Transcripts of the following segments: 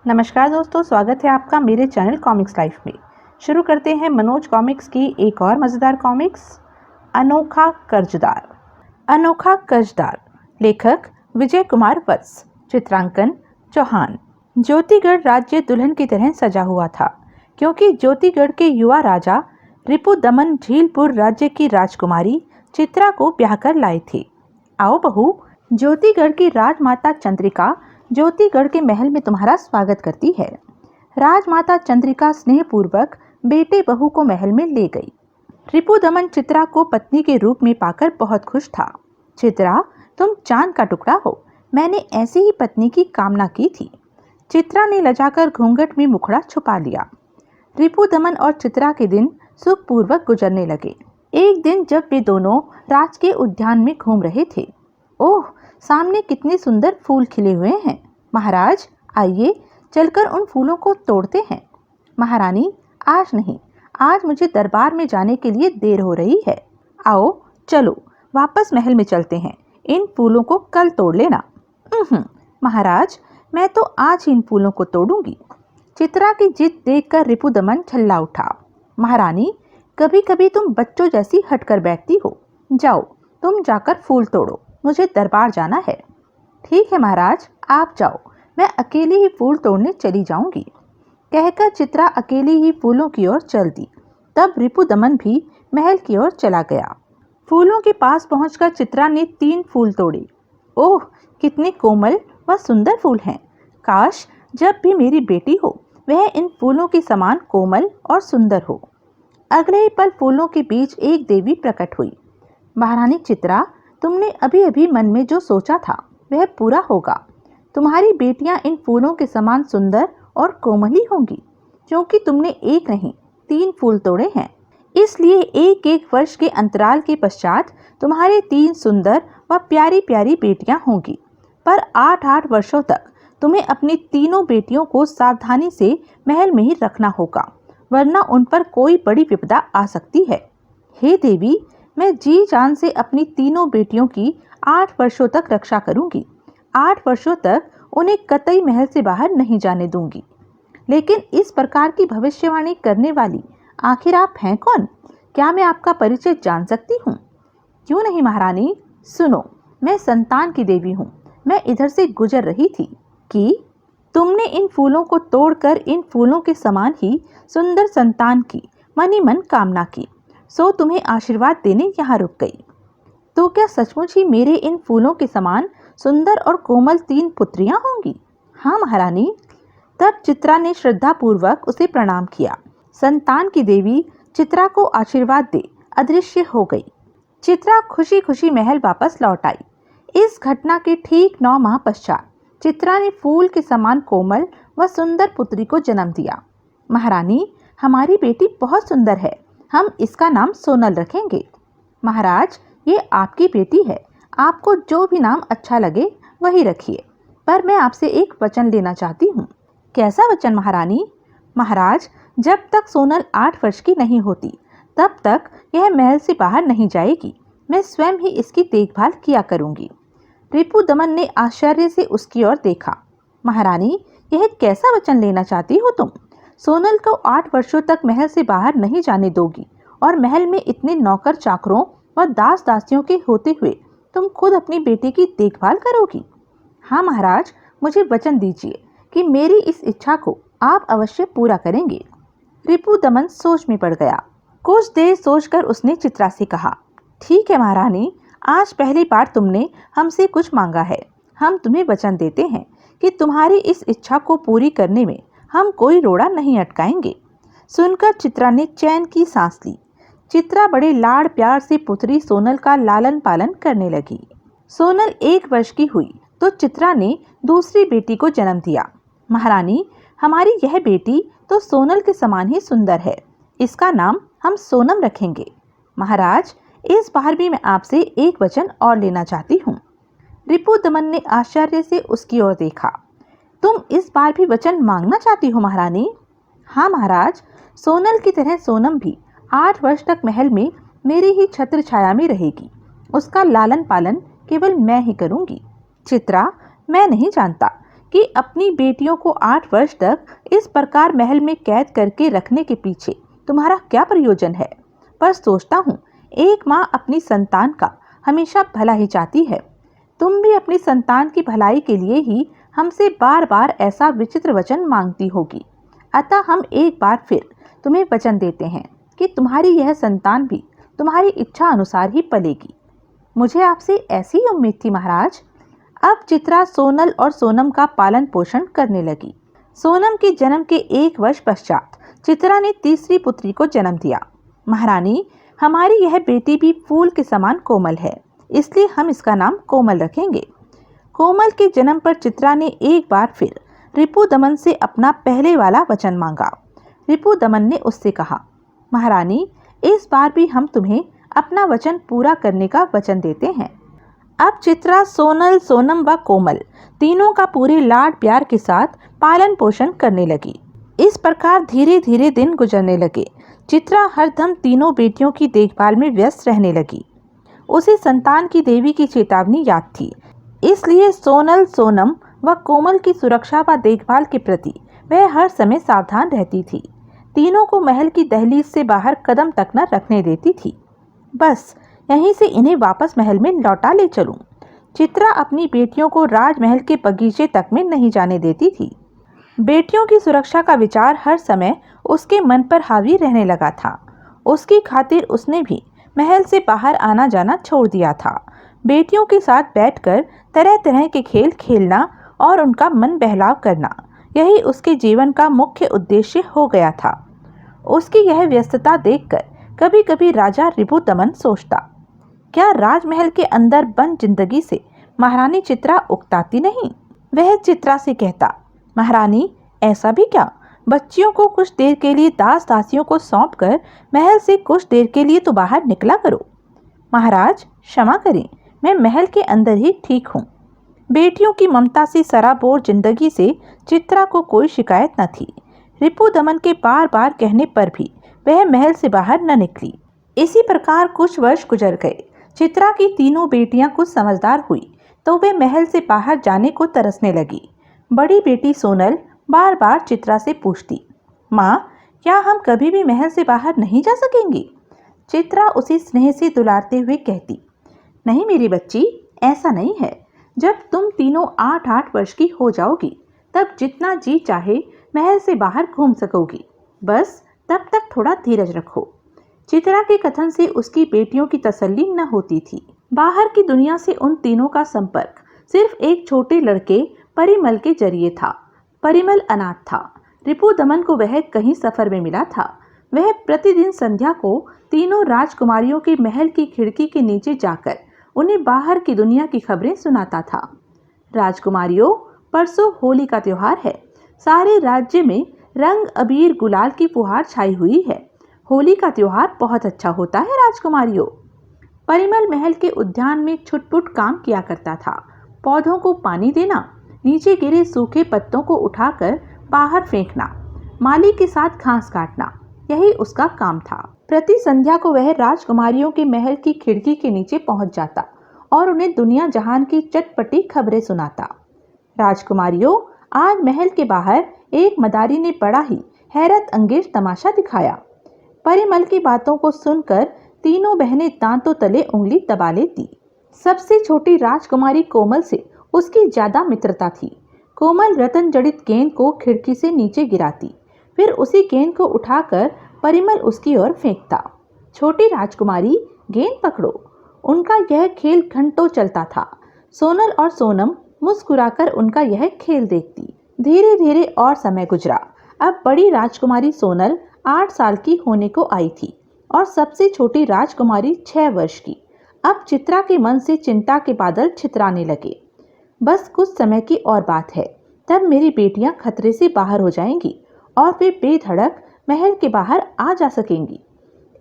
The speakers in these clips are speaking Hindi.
नमस्कार दोस्तों, स्वागत है आपका मेरे चैनल कॉमिक्स लाइफ में। शुरू करते हैं मनोज कॉमिक्स की एक और मज़ेदार कॉमिक्स, अनोखा कर्जदार। अनोखा कर्जदार, लेखक विजय कुमार वत्स, चित्रांकन चौहान। ज्योतिगढ़ राज्य दुल्हन की तरह सजा हुआ था, क्योंकि ज्योतिगढ़ के युवा राजा रिपुदमन झीलपुर राज्य की राजकुमारी चित्रा को ब्याह कर लाए थे। आओ बहू, ज्योतिगढ़ की राजमाता चंद्रिका ज्योतिगढ़ के महल में तुम्हारा स्वागत करती है। राजमाता चंद्रिका स्नेहपूर्वक बेटे बहू को महल में ले गई। रिपुदमन चित्रा को पत्नी के रूप में पाकर बहुत खुश था। चित्रा, तुम चांद का टुकड़ा हो, मैंने ऐसी ही पत्नी की कामना की थी। चित्रा ने लजाकर घूंघट में मुखड़ा छुपा लिया। रिपुदमन और चित्रा के दिन सुखपूर्वक गुजरने लगे। एक दिन जब वे दोनों राज के उद्यान में घूम रहे थे, ओह, सामने कितने सुंदर फूल खिले हुए हैं। महाराज, आइए चलकर उन फूलों को तोड़ते हैं। महारानी, आज नहीं, आज मुझे दरबार में जाने के लिए देर हो रही है। आओ चलो वापस महल में चलते हैं, इन फूलों को कल तोड़ लेना। महाराज, मैं तो आज ही इन फूलों को तोड़ूंगी। चित्रा की जिद देखकर रिपुदमन झल्ला उठा। महारानी, कभी कभी तुम बच्चों जैसी हटकर बैठती हो। जाओ, तुम जाकर फूल तोड़ो, मुझे दरबार जाना है। ठीक है महाराज, आप जाओ, मैं अकेली ही फूल तोड़ने चली जाऊंगी। कहकर चित्रा अकेली ही फूलों की ओर चल दी। तब रिपुदमन भी महल की ओर चला गया। फूलों के पास पहुंचकर चित्रा ने 3 फूल तोड़े। ओह, कितने कोमल व सुंदर फूल हैं। काश जब भी मेरी बेटी हो वह इन फूलों के समान कोमल और सुंदर हो। अगले ही पल फूलों के बीच एक देवी प्रकट हुई। महारानी चित्रा, तुमने अभी अभी मन में जो सोचा था वह पूरा होगा। तुम्हारी बेटियां इन फूलों के समान सुंदर और कोमल ही होंगी, क्योंकि तुमने एक नहीं 3 फूल तोड़े हैं। इसलिए एक एक वर्ष के अंतराल के पश्चात तुम्हारे 3 सुंदर व प्यारी प्यारी बेटियां होंगी। पर 8-8 वर्षों तक तुम्हें अपनी तीनों बेटियों को सावधानी से महल में ही रखना होगा, वरना उन पर कोई बड़ी विपदा आ सकती है। हे देवी, मैं जी जान से अपनी तीनों बेटियों की 8 वर्षों तक रक्षा करूंगी। 8 वर्षों तक उन्हें कतई महल से बाहर नहीं जाने दूंगी। लेकिन इस प्रकार की भविष्यवाणी करने वाली आखिर आप हैं कौन? क्या मैं आपका परिचय जान सकती हूँ? क्यों नहीं महारानी, सुनो, मैं संतान की देवी हूँ। मैं इधर से गुजर रही थी कि तुमने इन फूलों को तोड़कर इन फूलों के समान ही सुंदर संतान की मनी मन कामना की, सो तुम्हें आशीर्वाद देने यहाँ रुक गई। तो क्या सचमुच ही मेरे इन फूलों के समान सुंदर और कोमल 3 पुत्रियां होंगी? हाँ महारानी। तब चित्रा ने श्रद्धापूर्वक उसे प्रणाम किया। संतान की देवी चित्रा को आशीर्वाद दे अदृश्य हो गई। चित्रा खुशी खुशी महल वापस लौट आई। इस घटना के ठीक 9 माह पश्चात चित्रा ने फूल के समान कोमल व सुंदर पुत्री को जन्म दिया। महारानी, हमारी बेटी बहुत सुंदर है, हम इसका नाम सोनल रखेंगे। महाराज, ये आपकी बेटी है, आपको जो भी नाम अच्छा लगे वही रखिए, पर मैं आपसे एक वचन लेना चाहती हूँ। कैसा वचन महारानी? महाराज, जब तक सोनल 8 वर्ष की नहीं होती तब तक यह महल से बाहर नहीं जाएगी। मैं स्वयं ही इसकी देखभाल किया करूँगी। रिपुदमन ने आश्चर्य से उसकी ओर देखा। महारानी, यह कैसा वचन लेना चाहती हो तुम? सोनल को 8 वर्षों तक महल से बाहर नहीं जाने दोगी और महल में इतने नौकर चाकरों व दास दासियों के होते हुए तुम खुद अपनी बेटी की देखभाल करोगी? हाँ महाराज, मुझे वचन दीजिए कि मेरी इस इच्छा को आप अवश्य पूरा करेंगे। रिपुदमन सोच में पड़ गया। कुछ देर सोचकर उसने चित्रा से कहा, ठीक है महारानी, आज पहली बार तुमने हमसे कुछ मांगा है। हम तुम्हें वचन देते हैं कि तुम्हारी इस इच्छा को पूरी करने में हम कोई रोड़ा नहीं अटकाएंगे। सुनकर चित्रा ने चैन की सांस ली। चित्रा बड़े लाड़ प्यार से पुत्री सोनल का लालन पालन करने लगी। सोनल 1 वर्ष की हुई तो चित्रा ने दूसरी बेटी को जन्म दिया। महारानी, हमारी यह बेटी तो सोनल के समान ही सुंदर है, इसका नाम हम सोनम रखेंगे। महाराज, इस बार भी मैं आपसे एक वचन और लेना चाहती हूँ। रिपुदमन ने आश्चर्य से उसकी ओर देखा। तुम इस बार भी वचन मांगना चाहती हो महारानी? हाँ महाराज, सोनल की तरह सोनम भी 8 वर्ष तक महल में मेरी ही छत्र छाया में रहेगी। उसका लालन पालन केवल मैं ही करूंगी। चित्रा, मैं नहीं जानता कि अपनी बेटियों को 8 वर्ष तक इस प्रकार महल में कैद करके रखने के पीछे तुम्हारा क्या प्रयोजन है। पर सोचता हूँ एक माँ अपनी संतान का हमेशा भला ही चाहती है। तुम भी अपनी संतान की भलाई के लिए ही हमसे बार बार ऐसा विचित्र वचन मांगती होगी। अतः हम एक बार फिर तुम्हें वचन देते हैं कि तुम्हारी यह संतान भी तुम्हारी इच्छा अनुसार ही पलेगी। मुझे आपसे ऐसी ही उम्मीद थी महाराज। अब चित्रा सोनल और सोनम का पालन पोषण करने लगी। सोनम के जन्म के 1 वर्ष पश्चात चित्रा ने तीसरी पुत्री को जन्म दिया। महारानी, हमारी यह बेटी भी फूल के समान कोमल है, इसलिए हम इसका नाम कोमल रखेंगे। कोमल के जन्म पर चित्रा ने एक बार फिर रिपुदमन से अपना पहले वाला वचन मांगा। रिपुदमन ने उससे कहा, महारानी, इस बार भी हम तुम्हें अपना वचन पूरा करने का वचन देते हैं। अब चित्रा सोनल, सोनम व कोमल तीनों का पूरे लाड प्यार के साथ पालन पोषण करने लगी। इस प्रकार धीरे धीरे दिन गुजरने लगे। चित्रा हरदम तीनों बेटियों की देखभाल में व्यस्त रहने लगी। उसे संतान की देवी की चेतावनी याद थी, इसलिए सोनल, सोनम व कोमल की सुरक्षा व देखभाल के प्रति वह हर समय सावधान रहती थी। तीनों को महल की दहलीज से बाहर कदम तक न रखने देती थी। बस यहीं से इन्हें वापस महल में लौटा ले चलूं। चित्रा अपनी बेटियों को राजमहल के बगीचे तक में नहीं जाने देती थी। बेटियों की सुरक्षा का विचार हर समय उसके मन पर हावी रहने लगा था। उसकी खातिर उसने भी महल से बाहर आना जाना छोड़ दिया था। बेटियों के साथ बैठकर तरह तरह के खेल खेलना और उनका मन बहलाव करना, यही उसके जीवन का मुख्य उद्देश्य हो गया था। उसकी यह व्यस्तता देखकर कभी कभी राजा रिपुदमन सोचता, क्या राजमहल के अंदर बंद जिंदगी से महारानी चित्रा उकताती नहीं। वह चित्रा से कहता, महारानी, ऐसा भी क्या, बच्चियों को कुछ देर के लिए दास दासियों को सौंपकर महल से कुछ देर के लिए तो बाहर निकला करो। महाराज, क्षमा करें, मैं महल के अंदर ही ठीक हूँ। बेटियों की ममता से सराबोर जिंदगी से चित्रा को कोई शिकायत न थी। रिपुदमन के बार बार कहने पर भी वह महल से बाहर न निकली। इसी प्रकार कुछ वर्ष गुजर गए। चित्रा की तीनों बेटियां कुछ समझदार हुई तो वे महल से बाहर जाने को तरसने लगी। बड़ी बेटी सोनल बार बार चित्रा से पूछती, माँ, क्या हम कभी भी महल से बाहर नहीं जा सकेंगी। चित्रा उसे स्नेह से दुलारते हुए कहती, नहीं मेरी बच्ची, ऐसा नहीं है। जब तुम तीनों 8-8 वर्ष की हो जाओगी तब जितना जी चाहे महल से बाहर घूम सकोगी। बस तब तक थोड़ा धीरज रखो। चित्रा के कथन से उसकी बेटियों की तसल्ली न होती थी। बाहर की दुनिया से उन तीनों का संपर्क सिर्फ एक छोटे लड़के परिमल के जरिए था। परिमल अनाथ था। रिपुदमन को वह कहीं सफर में मिला था। वह प्रतिदिन संध्या को तीनों राजकुमारियों के महल की खिड़की के नीचे जाकर उन्हें बाहर की दुनिया की खबरें सुनाता था। राजकुमारियों, परसों होली का त्योहार है। सारे राज्य में रंग अबीर गुलाल की फुहार छाई हुई है। होली का त्योहार बहुत अच्छा होता है राजकुमारियों। परिमल महल के उद्यान में छुटपुट काम किया करता था। पौधों को पानी देना, नीचे गिरे सूखे पत्तों को उठाकर बाहर फेंकना, माली के साथ घास काटना, यही उसका काम था। प्रति संध्या को वह राजकुमारियों के महल की खिड़की के नीचे पहुंच जाता और उन्हें दुनिया जहान की चटपटी खबरें सुनाता। राजकुमारियों, आज महल के बाहर एक मदारी ने बड़ा ही हैरत अंगेज तमाशा दिखाया। परिमल की बातों को सुनकर तीनों बहनें दांतों तले उंगली दबा लेती। सबसे छोटी राजकुमारी कोमल से उसकी ज्यादा मित्रता थी। कोमल रतन जड़ित गेंद को खिड़की से नीचे गिराती, फिर उसी गेंद को उठाकर परिमल उसकी ओर फेंकता। छोटी राजकुमारी, गेंद पकड़ो। उनका यह खेल घंटों चलता था। सोनल और सोनम मुस्कुराकर उनका यह खेल देखती। धीरे धीरे और समय गुजरा। अब बड़ी राजकुमारी सोनल 8 साल की होने को आई थी और सबसे छोटी राजकुमारी 6 वर्ष की। अब चित्रा के मन से चिंता के बादल छितराने लगे। बस कुछ समय की और बात है, तब मेरी बेटियां खतरे से बाहर हो जाएंगी और वे बेधड़क महल के बाहर आ जा सकेंगी।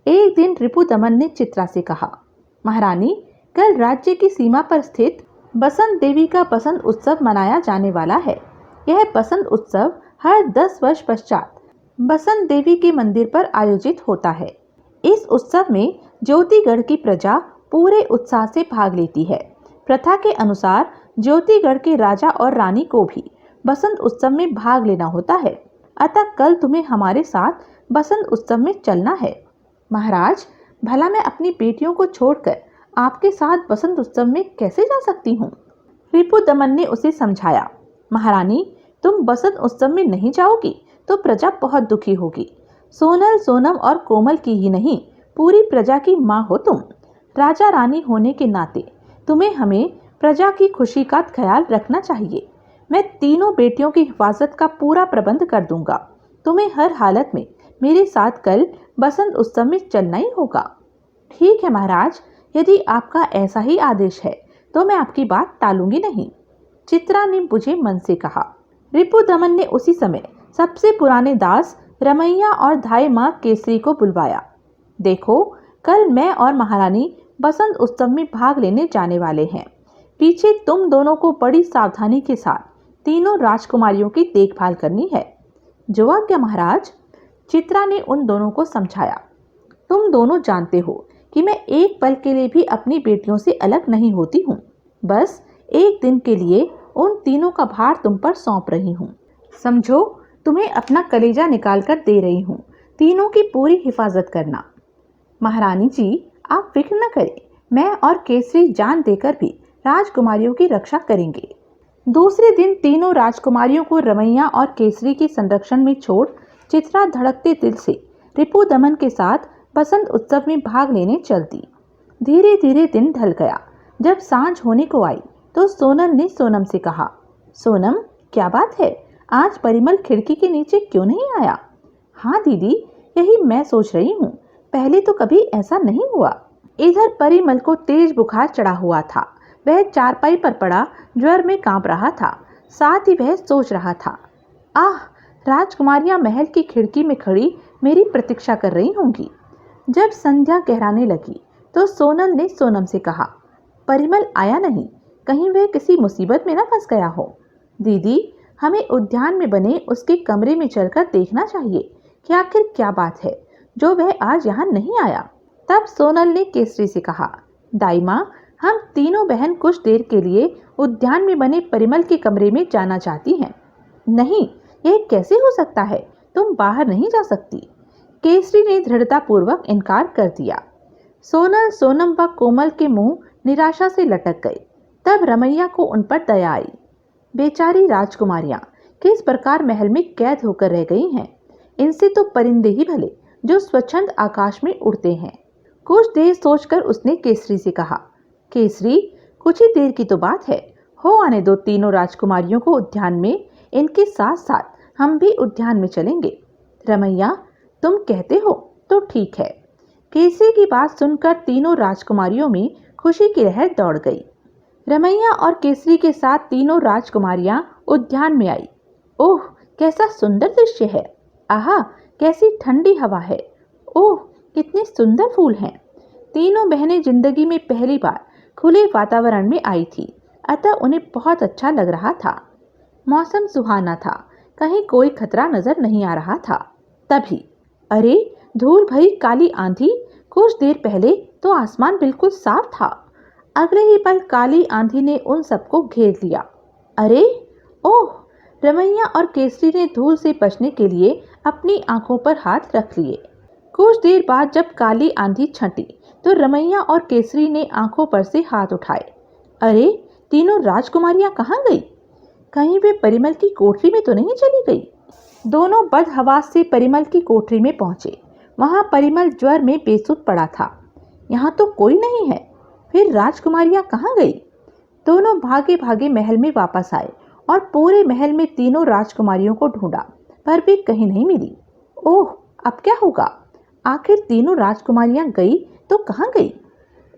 एक दिन रिपुदमन ने चित्रा से कहा, महारानी, कल राज्य की सीमा पर स्थित बसंत देवी का बसंत उत्सव मनाया जाने वाला है। यह बसंत उत्सव हर 10 वर्ष पश्चात बसंत देवी के मंदिर पर आयोजित होता है। इस उत्सव में ज्योतिगढ़ की प्रजा पूरे उत्साह से भाग लेती है। प्रथा के अनुसार ज्योतिगढ़ के राजा और रानी को भी बसंत उत्सव में भाग लेना होता है, अतः कल तुम्हें हमारे साथ बसंत उत्सव में चलना है। महाराज, भला मैं अपनी बेटियों को छोड़कर आपके साथ बसंत उत्सव में कैसे जा सकती हूँ? रिपुदमन ने उसे समझाया। महारानी, तुम बसंत उत्सव में नहीं जाओगी तो प्रजा बहुत दुखी होगी। सोनल, सोनम और कोमल की ही नहीं, पूरी प्रजा की माँ हो तुम। राजा रानी होने के नाते तुम्हें हमें प्रजा की खुशी का ख्याल रखना चाहिए। मैं तीनों बेटियों की हिफाजत का पूरा प्रबंध कर दूंगा। तुम्हें हर हालत में मेरे साथ कल बसंत उत्सव में चलना ही होगा। ठीक है महाराज, यदि आपका ऐसा ही आदेश है तो मैं आपकी बात टालूंगी नहीं, चित्रा ने बुझे मन से कहा। रिपुदमन ने उसी समय सबसे पुराने दास रमैया और धाई माँ केसरी को बुलवाया। देखो, कल मैं और महारानी बसंत उत्सव में भाग लेने जाने वाले हैं। पीछे तुम दोनों को बड़ी सावधानी के साथ तीनों राजकुमारियों की देखभाल करनी है। जो आज्ञा महाराज, चित्रा ने उन दोनों को समझाया। तुम दोनों जानते हो कि मैं एक पल के लिए भी अपनी बेटियों से अलग नहीं होती हूँ। बस एक दिन के लिए उन तीनों का भार तुम पर सौंप रही हूँ। समझो, तुम्हें अपना कलेजा निकाल कर दे रही हूँ। तीनों की पूरी हिफाजत करना। महारानी जी, आप फिक्र न करें, मैं और केसरी जान देकर भी राजकुमारियों की रक्षा करेंगे। दूसरे दिन तीनों राजकुमारियों को रमैया और केसरी के संरक्षण में छोड़ चित्रा धड़कते दिल से रिपुदमन के साथ बसंत उत्सव में भाग लेने चल दी। धीरे धीरे दिन ढल गया। जब सांझ होने को आई तो सोनल ने सोनम से कहा, सोनम, क्या बात है, आज परिमल खिड़की के नीचे क्यों नहीं आया? हाँ दीदी, यही मैं सोच रही हूँ, पहले तो कभी ऐसा नहीं हुआ। इधर परिमल को तेज बुखार चढ़ा हुआ था। वह चारपाई पर पड़ा ज्वर में कांप रहा था। साथ ही वह सोच रहा था, आह, राजकुमारियां महल की खिड़की में खड़ी मेरी प्रतीक्षा कर रही होंगी। जब संध्या गहराने लगी तो सोनल ने सोनम से कहा, परिमल आया नहीं, कहीं वह किसी मुसीबत में न फंस गया हो। दीदी, हमें उद्यान में बने उसके कमरे में चलकर देखना चाहिए कि आखिर क्या बात है जो वह आज यहाँ नहीं आया। तब सोनल ने केसरी से कहा, दाई माँ, हम तीनों बहन कुछ देर के लिए उद्यान में बने परिमल के कमरे में जाना चाहती हैं। नहीं, यह कैसे हो सकता है, तुम बाहर नहीं जा सकती। केसरी ने दृढ़तापूर्वक इनकार कर दिया। सोनल, सोनम व कोमल के मुंह निराशा से लटक गए। तब रमैया को उन पर दया आई। बेचारी राजकुमारियां किस प्रकार महल में कैद होकर रह गई हैं। इनसे तो परिंदे ही भले जो स्वच्छंद आकाश में उड़ते हैं। कुछ देर सोचकर उसने केसरी से कहा, केसरी, कुछ ही देर की तो बात है, हो आने दो तीनों राजकुमारियों को उद्यान में। इनके साथ साथ हम भी उद्यान में चलेंगे। रमैया, तुम कहते हो तो ठीक है। केसरी की बात सुनकर तीनों राजकुमारियों में खुशी की लहर दौड़ गई। रमैया और केसरी के साथ तीनों राजकुमारियां उद्यान में आई। ओह, कैसा सुंदर दृश्य है! आहा, कैसी ठंडी हवा है! ओह, कितने सुंदर फूल हैं! तीनों बहनें जिंदगी में पहली बार खुले वातावरण में आई थी, अतः उन्हें बहुत अच्छा लग रहा था। मौसम सुहाना था, कहीं कोई खतरा नजर नहीं आ रहा था। तभी अरे, धूल भरी काली आंधी! कुछ देर पहले तो आसमान बिल्कुल साफ था, अगले ही पल काली आंधी ने उन सबको घेर लिया। अरे ओह! रमैया और केसरी ने धूल से बचने के लिए अपनी आंखों पर हाथ रख लिए। कुछ देर बाद जब काली आंधी छंटी तो रमैया और केसरी ने आंखों पर से हाथ उठाए। अरे, तीनों राजकुमारियां कहाँ गई? कहीं वे परिमल की कोठरी में तो नहीं चली गई? दोनों बदहवास से परिमल की कोठरी में पहुंचे। वहां परिमल ज्वर में बेसुध पड़ा था। यहाँ तो कोई नहीं है, फिर राजकुमारियां कहाँ गई? दोनों भागे भागे महल में वापस आए और पूरे महल में तीनों राजकुमारियों को ढूंढा, पर वे कहीं नहीं मिली। ओह, अब क्या होगा? आखिर तीनों राजकुमारियां गई तो कहाँ गई?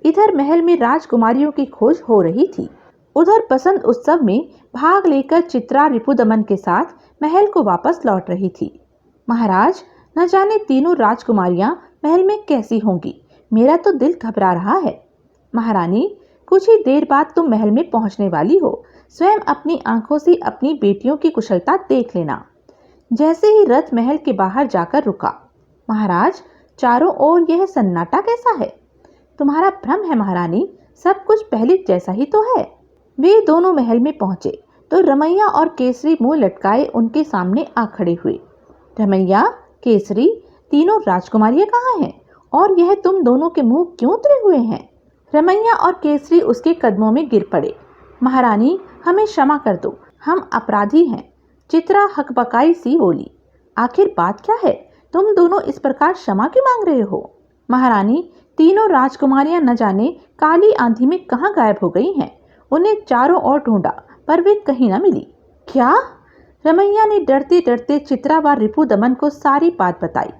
इधर महल में राजकुमारियों की खोज हो रही थी, उधर बसंत उत्सव में भाग लेकर चित्रा रिपुदमन के साथ महल को वापस लौट रही थी। महाराज, न जाने तीनों राजकुमारियां महल में कैसी होंगी, मेरा तो दिल घबरा रहा है। महारानी, कुछ ही देर बाद तुम महल में पहुंचने वाली हो, स्वयं अपनी आंखों से अपनी बेटियों की कुशलता देख लेना। जैसे ही रथ महल के बाहर जाकर रुका, महाराज, चारों ओर यह सन्नाटा कैसा है? तुम्हारा भ्रम है महारानी, सब कुछ पहले जैसा ही तो है। वे दोनों महल में पहुंचे तो रमैया और केसरी मुंह लटकाए उनके सामने आ खड़े हुए। रमैया, केसरी, तीनों राजकुमारियां कहाँ हैं और यह तुम दोनों के मुंह क्यों उतरे हुए हैं? रमैया और केसरी उसके कदमों में गिर पड़े। महारानी, हमें क्षमा कर दो, हम अपराधी हैं। चित्रा हकबकाई सी बोली। आखिर बात क्या है? तुम दोनों इस प्रकार क्षमा क्यों मांग रहे हो? महारानी, तीनों राजकुमारियां न जाने काली आंधी में कहाँ गायब हो गई हैं। उन्हें चारों ओर ढूंढा पर वे कहीं न मिली। क्या? रमैया ने डरते डरते चित्रा व रिपुदमन को सारी बात बताई।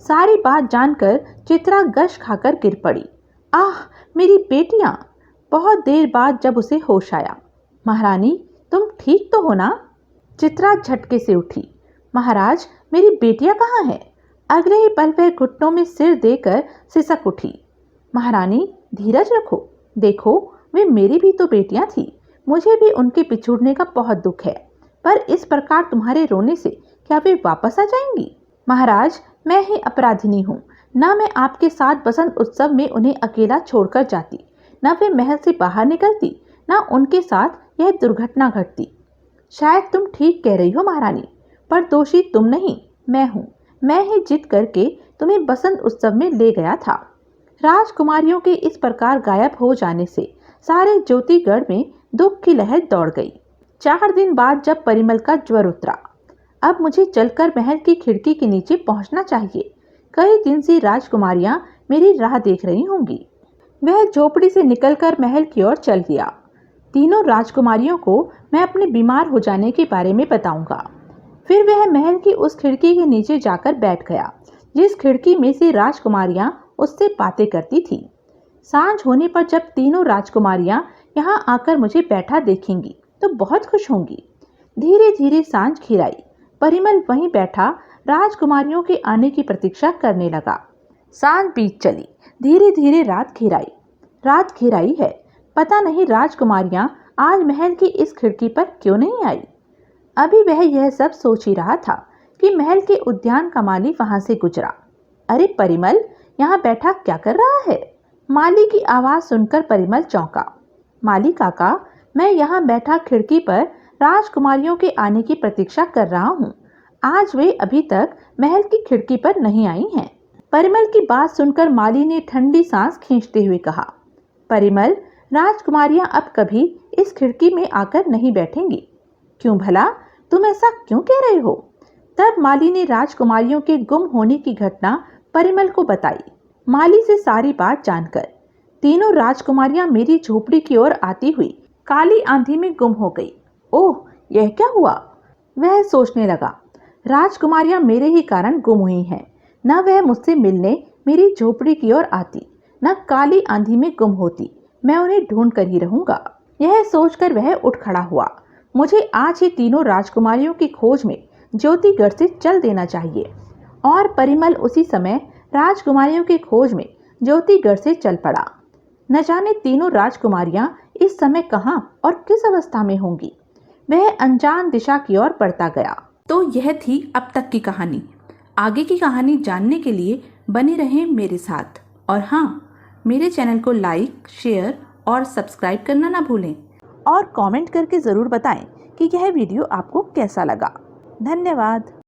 सारी बात जानकर चित्रा गश खाकर गिर पड़ी। आह, मेरी बेटियां! बहुत देर बाद जब उसे होश आया। महारानी, तुम ठीक तो हो ना? चित्रा झटके से उठी। महाराज, मेरी बेटियां कहाँ हैं? अगले ही पल वह घुटनों में सिर देकर सिसक उठी। महारानी, धीरज रखो। देखो, वे मेरी भी तो बेटियां थी। मुझे भी उनके बिछुड़ने का बहुत दुख है, पर इस प्रकार तुम्हारे रोने से क्या वे वापस आ जाएंगी? महाराज, मैं ही अपराधिनी हूँ। न मैं आपके साथ बसंत उत्सव में उन्हें अकेला छोड़कर जाती, न वे महल से बाहर निकलती, न उनके साथ यह दुर्घटना घटती। शायद तुम ठीक कह रही हो महारानी, पर दोषी तुम नहीं, मैं हूँ। मैं ही जिद करके तुम्हें बसंत उत्सव में ले गया था। राजकुमारियों के इस प्रकार गायब हो जाने से सारे ज्योतिगढ़ में दुख की लहर दौड़ गई। 4 दिन बाद जब परिमल का ज्वर उतरा, अब मुझे चलकर महल की खिड़की के नीचे पहुंचना चाहिए। कई दिन से राजकुमारियां मेरी राह देख रही होंगी। वह झोपड़ी से निकलकर महल की ओर चल दिया। तीनों राजकुमारियों को मैं अपने बीमार हो जाने के बारे में बताऊंगा। फिर वह महल की उस खिड़की के नीचे जाकर बैठ गया जिस खिड़की में से राजकुमारियां उससे बातें करती थी। सांझ होने पर जब तीनों राजकुमारियां यहाँ आकर मुझे बैठा देखेंगी तो बहुत खुश होंगी। धीरे धीरे सांझ घिराई। परिमल वहीं बैठा राजकुमारियों के आने की प्रतीक्षा करने लगा। सांझ बीत चली। धीरे धीरे रात घिराई है। पता नहीं राजकुमारियां आज महल की इस खिड़की पर क्यों नहीं आई। अभी वह यह सब सोच ही रहा था कि महल के उद्यान का माली वहां से गुजरा। अरे परिमल, यहाँ बैठा क्या कर रहा है? माली की आवाज सुनकर परिमल चौंका। माली काका, मैं यहाँ बैठा खिड़की पर राजकुमारियों के आने की प्रतीक्षा कर रहा हूँ। आज वे अभी तक महल की खिड़की पर नहीं आई हैं। परिमल की बात सुनकर माली ने ठंडी सांस खींचते हुए कहा, परिमल, राजकुमारियां अब कभी इस खिड़की में आकर नहीं बैठेंगी। क्यों भला? तुम ऐसा क्यों कह रहे हो? तब माली ने राजकुमारियों के गुम होने की घटना परिमल को बताई। माली से सारी बात जानकर तीनों राजकुमारियां मेरी झोपड़ी की ओर आती हुई काली आंधी में गुम हो गई। ओह, यह क्या हुआ? वह सोचने लगा। राजकुमारियां मेरे ही कारण गुम हुई हैं। न वह मुझसे मिलने मेरी झोपड़ी की ओर आती, न काली आंधी में गुम होती। मैं उन्हें ढूंढ कर ही रहूंगा। यह सोचकर वह उठ खड़ा हुआ। मुझे आज ही तीनों राजकुमारियों की खोज में ज्योतिगढ़ से चल देना चाहिए। और परिमल उसी समय राजकुमारियों की खोज में ज्योतिगढ़ से चल पड़ा। न जाने तीनों राजकुमारियां इस समय कहाँ और किस अवस्था में होंगी। वह अनजान दिशा की ओर बढ़ता गया। तो यह थी अब तक की कहानी। आगे की कहानी जानने के लिए बने रहें मेरे साथ। और हाँ, मेरे चैनल को लाइक, शेयर और सब्सक्राइब करना ना भूलें। और कमेंट करके ज़रूर बताएं कि यह वीडियो आपको कैसा लगा। धन्यवाद।